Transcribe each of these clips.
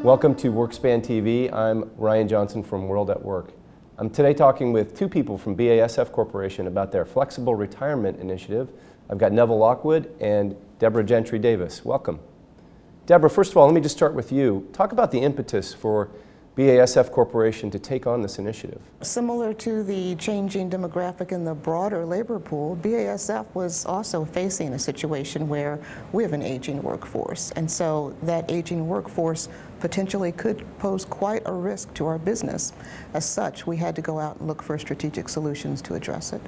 Welcome to WorkSpan TV. I'm Ryan Johnson from World at Work. I'm today talking with two people from BASF Corporation about their flexible retirement initiative. I've got Neville Lockwood and Deborah Gentry Davis. Welcome. Deborah, first of all, let me just start with you. Talk about the impetus for BASF Corporation to take on this initiative. Similar to the changing demographic in the broader labor pool, BASF was also facing a situation where we have an aging workforce, and so that aging workforce potentially could pose quite a risk to our business. As such, we had to go out and look for strategic solutions to address it.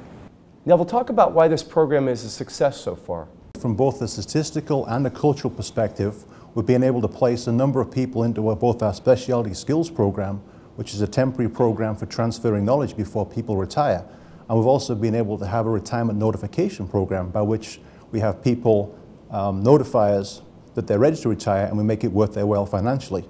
Neville, talk about why this program is a success so far. From both a statistical and a cultural perspective, we've been able to place a number of people into both our specialty skills program, which is a temporary program for transferring knowledge before people retire. And we've also been able to have a retirement notification program by which we have people notify us that they're ready to retire and we make it worth their while financially.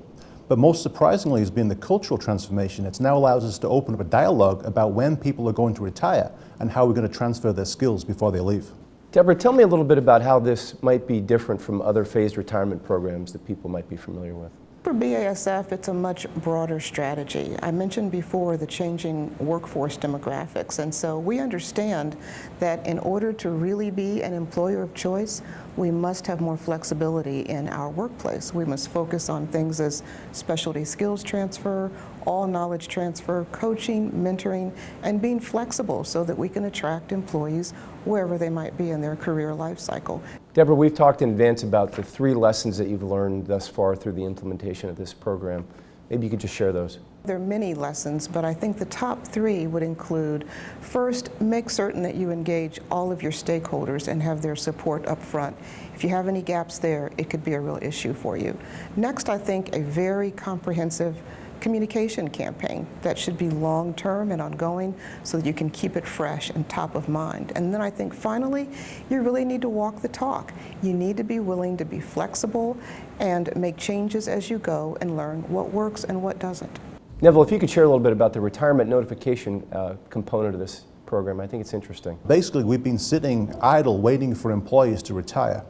But most surprisingly has been the cultural transformation. It's now allows us to open up a dialogue about when people are going to retire and how we're going to transfer their skills before they leave. Deborah, tell me a little bit about how this might be different from other phased retirement programs that people might be familiar with. For BASF, it's a much broader strategy. I mentioned before the changing workforce demographics, and so we understand that in order to really be an employer of choice, we must have more flexibility in our workplace. We must focus on things as specialty skills transfer, all knowledge transfer, coaching, mentoring, and being flexible so that we can attract employees wherever they might be in their career life cycle. Deborah, we've talked in advance about the 3 lessons that you've learned thus far through the implementation of this program. Maybe you could just share those. There are many lessons, but I think the top 3 would include, first, make certain that you engage all of your stakeholders and have their support up front. If you have any gaps there, it could be a real issue for you. Next, I think a very comprehensive communication campaign that should be long-term and ongoing so that you can keep it fresh and top of mind. And then I think finally, you really need to walk the talk. You need to be willing to be flexible and make changes as you go and learn what works and what doesn't. Neville, if you could share a little bit about the retirement notification component of this program, I think it's interesting. Basically, we've been sitting idle waiting for employees to retire.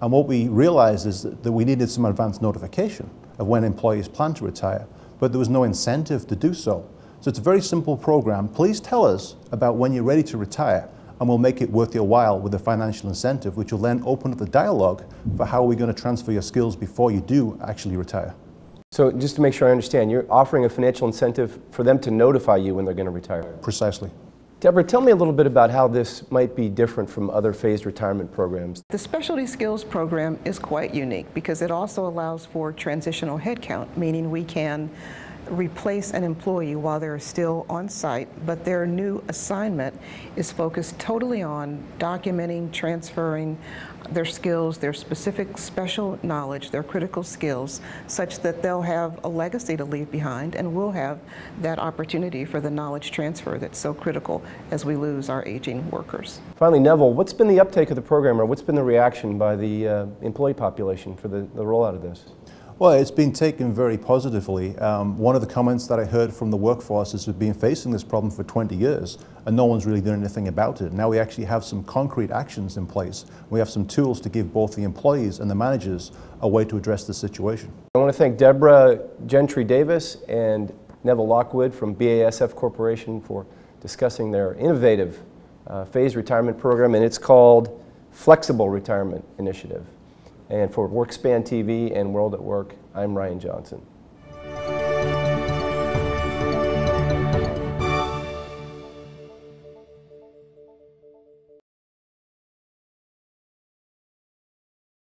And what we realized is that we needed some advance notification of when employees plan to retire, but there was no incentive to do so. So it's a very simple program. Please tell us about when you're ready to retire, and we'll make it worth your while with a financial incentive, which will then open up the dialogue for how we're going to transfer your skills before you do actually retire. So just to make sure I understand, you're offering a financial incentive for them to notify you when they're going to retire. Precisely. Deborah, tell me a little bit about how this might be different from other phased retirement programs. The Specialty Skills Program is quite unique because it also allows for transitional headcount, meaning we can replace an employee while they're still on site, but their new assignment is focused totally on documenting, transferring their skills, their specific special knowledge, their critical skills, such that they'll have a legacy to leave behind, and we'll have that opportunity for the knowledge transfer that's so critical as we lose our aging workers. Finally, Neville, what's been the uptake of the program, or what's been the reaction by the employee population for the rollout of this? Well, it's been taken very positively. One of the comments that I heard from the workforce is we've been facing this problem for 20 years and no one's really done anything about it. Now we actually have some concrete actions in place. We have some tools to give both the employees and the managers a way to address the situation. I want to thank Deborah Gentry Davis and Neville Lockwood from BASF Corporation for discussing their innovative phased retirement program, and it's called Flexible Retirement Initiative. And for WorkSpan TV and World at Work, I'm Ryan Johnson.